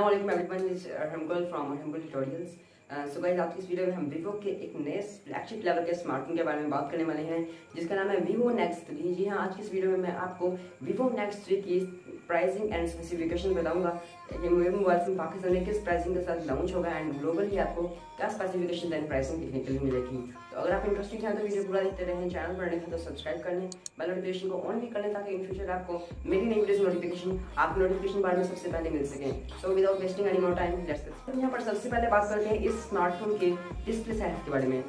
अस्सलाम वालेकुम everyone, this is Arham गुल फ्रॉम अरहम गुल ट्यूटोरियल्स। सो गाइस, आज की इस वीडियो में हम वीवो के एक नए फ्लैगशिप लेवल के स्मार्टफोन के बारे में बात करने वाले हैं जिसका नाम है वीवो नेक्स 3। जी हाँ, आज की इस वीडियो में मैं आपको वीवो नेक्स 3 की प्राइसिंग एंड स्पेसिफिकेशन बताऊंगा। ये मोबाइल फोन पाकिस्तान में किस प्राइसिंग के साथ लॉन्च होगा एंड ग्लोबली आपको क्या स्पेसिफिकेशन एंड प्राइसिंग देखने के लिए मिलेगी। तो अगर आप इंटरेस्टेड हैं तो वीडियो पूरा देखते रहें। चैनल पर नए हैं तो सब्सक्राइब कर लें, बेल नोटिफिकेशन को ऑन भी कर लें ताकि इन फ्यूचर आपको मेरी नई वीडियोस नोटिफिकेशन आपको नोटिफिकेशन बार में सबसे पहले मिल सके। So without wasting any more time let's get. तो यहाँ पर सबसे पहले बात करते हैं इस स्मार्टफोन के डिस्प्ले साइज के बारे में।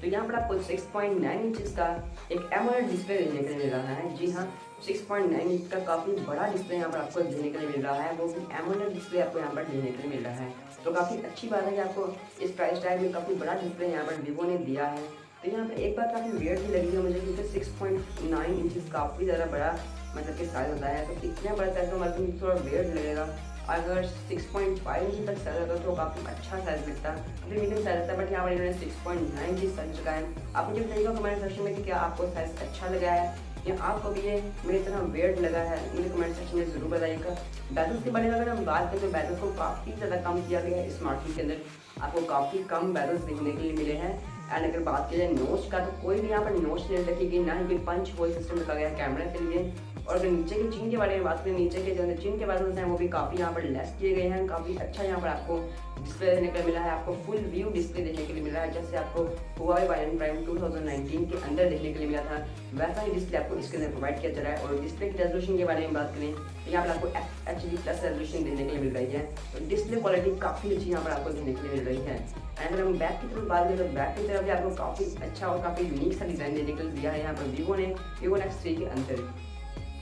तो यहाँ पर आपको 6.9 इंचेस का एक एमोलेड डिस्प्ले देखने के लिए मिल रहा है। जी हाँ, 6.9 इंच का काफ़ी बड़ा डिस्प्ले यहाँ पर आपको देखने के लिए मिल रहा है, वो भी एमोलेड डिस्प्ले आपको यहाँ पर देखने के लिए मिल रहा है। तो काफ़ी अच्छी बात है कि आपको इस प्राइस टैग में काफ़ी बड़ा डिस्प्ले यहाँ पर वीवो ने दिया है। तो यहाँ पर एक बात काफ़ी वियर्ड भी लगी है मुझे, क्योंकि 6.9 इंचेस काफ़ी ज़्यादा बड़ा मतलब कि साइज होता है। तो इतना बड़ा साइज का मतलब थोड़ा वियर्ड लगेगा। अगर 6.5 इंच तक साइज होता तो काफ़ी अच्छा साइज लगता, काफ़ी मीडियम साइज होता है। बट यहाँ पर इन्होंने 6.9 इंच साइज रखा है। आप मुझे बताइएगा कमेंट सेक्शन में कि क्या आपको साइज अच्छा लगा है या आपको भी ये मेरी तरह वेट लगा है, मुझे कमेंट सेक्शन में ज़रूर बताइएगा। बैटल्स के बारे में अगर हम बात करें तो बैटल्स को काफ़ी ज़्यादा कम किया गया है। स्मार्टफोन के अंदर आपको काफ़ी कम बैटल्स देखने के लिए मिले हैं। एंड अगर बात की जाए नोच का, तो कोई भी यहाँ पर नोच नहीं रखेगी, ना ही कोई पंच होल सिस्टम रखा गया है कैमरा के लिए। और अगर नीचे के चिन के बारे में बात करें, नीचे के जो चिन के बैटल्स हैं वो भी काफ़ी यहाँ पर लेस किए गए हैं। काफ़ी अच्छा यहाँ पर आपको डिस्प्ले देखने के लिए मिला है। आपको फुल व्यू डिस्प्ले देखने के लिए मिल रहा है, जैसे आपको हुआवे वाई प्राइम 2019 के अंदर देखने के लिए मिला था, वैसा ही डिस्प्ले आपको इसके अंदर प्रोवाइड किया जा रहा है। और डिस्प्ले की रेजोल्यूशन के बारे में बात करें तो यहाँ पर आपको HD+ रेजोल्यूशन देखने के लिए मिल रही है। तो डिस्प्ले क्वालिटी काफ़ी अच्छी यहाँ पर आपको देखने के लिए मिल रही है। एंड अगर हम बैक की तरफ बात करें तो बैक की तरफ भी आपको काफ़ी अच्छा और काफ़ी यूनिक सा डिज़ाइन देने के लिए दिया है यहाँ पर वीवो ने वीवो नेक्स 3 के अंदर।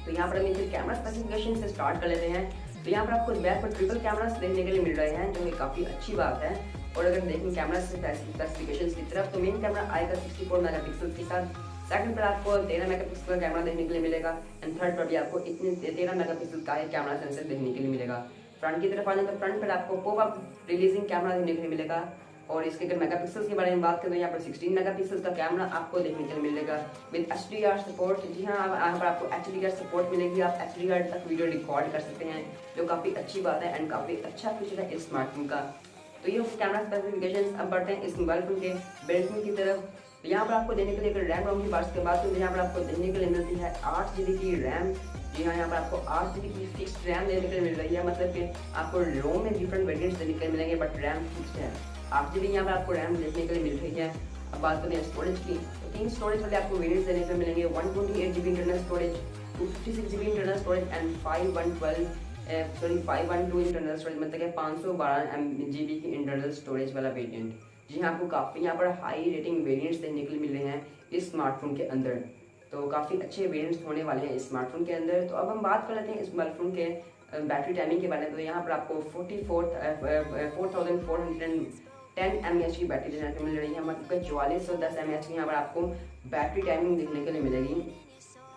तो यहाँ पर हम इसे कैमरा स्पेसिफिकेशन से स्टार्ट कर लेते हैं। तो यहाँ पर आपको बैक पर ट्रिपल कैमरास देखने के लिए मिल रहे हैं, जो कि काफ़ी अच्छी बात है। और अगर देखें कैमरा स्पेसिफिकेशन की तरफ, तो मेन कैमरा आएगा 64 मेगापिक्सल के साथ। सेकंड पर आपको 13 मेगापिक्सल का कैमरा देखने के लिए मिलेगा। एंड थर्ड पर भी आपको इतने 13 मेगापिक्सल का एक कैमरा सेंसर देखने के लिए मिलेगा। फ्रंट की तरफ आने तो फ्रंट पर आपको पॉपअप रिलीजिंग कैमरा देखने के लिए मिलेगा। और इसके अगर मेगापिक्सल्स के बारे में बात करें तो यहाँ पर 16 मेगापिक्सल्स का कैमरा आपको देखने के लिए मिलेगा विद HDR सपोर्ट। जी हाँ, यहाँ पर आपको HDR सपोर्ट मिलेगी, आप HDR तक वीडियो रिकॉर्ड कर सकते हैं, जो काफ़ी अच्छी बात है एंड काफ़ी अच्छा फीचर है इस स्मार्टफोन का। तो ये कैमरा स्पेसिफिकेशन। अब बढ़ते हैं इस मोबाइल फोन के बैटरी की तरफ। तो यहाँ पर आपको देने के लिए अगर रैम रोम की बात की बात करें तो यहाँ पर आपको देखने के लिए मिलती है 8 GB की रैम। जी हाँ, यहाँ पर आपको 8 GB की फिक्स्ड रैम देने के लिए मिल रही है, मतलब कि आपको रोम में डिफरेंट वेरिएंट्स देने के लिए मिलेंगे बट रैम फिक्स्ड है। 8 GB यहाँ पर आपको रैम देखने के लिए मिल रही है। अब बात करें स्टोरेज की, तो 3 स्टोरेज वाले आपको वेरिएंट्स देने को मिलेंगे। 128 GB internal storage, 256 GB internal storage and 512 internal storage, मतलब कि 512 GB की इंटरनल स्टोरेज वाला वेरिएंट। जी हाँ, आपको काफ़ी यहाँ पर हाई रेटिंग वेरिएंट्स देखने के लिए मिल रहे हैं इस स्मार्टफोन के अंदर। तो काफ़ी अच्छे वेरिएंट्स होने वाले हैं इस स्मार्टफोन के अंदर। तो अब हम बात कर लेते हैं इस मोबाइल फोन के बैटरी टाइमिंग के बारे में। तो यहाँ पर आपको 4410 mAh की बैटरी देखने को मिल रही है, मतलब 4410 mAh की यहाँ पर आपको बैटरी टाइमिंग देखने के लिए मिलेगी,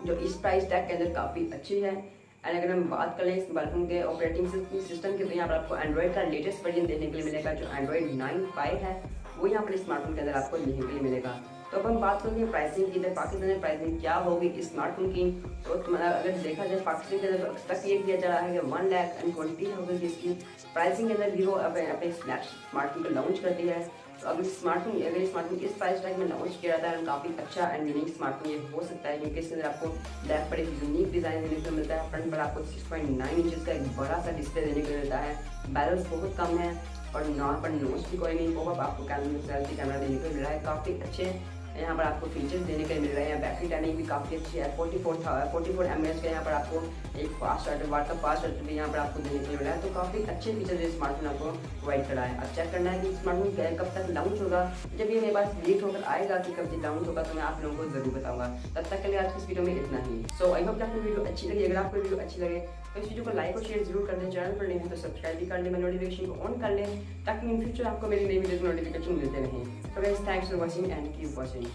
जो इस प्राइस टैग के अंदर काफ़ी अच्छी है। एंड अगर हम बात करें इस मोबाइल फोन के ऑपरेटिंग सिस्टम की, तो यहाँ पर आपको एंड्रॉइड का लेटेस्ट वर्जन देखने के लिए मिलेगा, जो एंड्रॉइड 9.5 है, वो यहाँ पर स्मार्टफोन के अंदर आपको देखने के लिए मिलेगा। तो अब हम बात करेंगे प्राइसिंग की। पाकिस्तान में प्राइसिंग क्या होगी इस स्मार्टफोन की, तो अगर देखा जाए पाकिस्तान के अंदर एक्सपेक्ट ये किया जा रहा है कि 1,20,000 की इसकी प्राइसिंग के अंदर वीवो अपने स्मार्टफोन को लॉन्च करती है। तो अगर स्मार्टफोन इस प्राइस टैग में लॉन्च किया जाता है, काफ़ी अच्छा एंड यूनिक स्मार्टफोन ये हो सकता है, क्योंकि इसके अंदर आपको बैक पर एक यूनिक डिज़ाइन देने को मिलता है। फ्रंट पर आपको 6.9 इंचेस का एक बड़ा सा डिस्प्ले देने को मिलता है। बैलेंस बहुत कम है और यहाँ पर नोच भी कोई नहीं, बहुत आपको कैमरा देने को मिल रहा है, काफ़ी अच्छे यहाँ पर आपको फीचर्स देने के लिए मिल रहे हैं। बैटरी टाइमिंग भी काफ़ी अच्छी है, 44 mAh का यहाँ पर आपको एक फास्ट चार्जर भी यहाँ पर आपको देने के लिए मिल रहा है। तो काफ़ी अच्छे फीचर्स ये स्मार्टफोन आपको प्रोवाइड कर रहा है। अब चेक करना है कि स्मार्टफोन कब तक लॉन्च होगा। जब ये मेरे पास लीक होकर आएगा कि कब लॉन्च होगा तो मैं आप लोगों को जरूर बताऊंगा। तब तक के लिए आज की इस वीडियो में इतना ही। सो आई होप कि आपको वीडियो अच्छी लगी। अगर आपको वीडियो अच्छी लगे तो इस वीडियो को लाइक और शेयर जरूर कर दें। चैनल पर नहीं है तो सब्सक्राइब भी कर लें, नोटिफिकेशन को ऑन कर लें ताकि इन फ्यूचर आपको मेरी नई वीडियो नोटिफिकेशन मिलते रहें। So guys, thanks for watching and keep watching.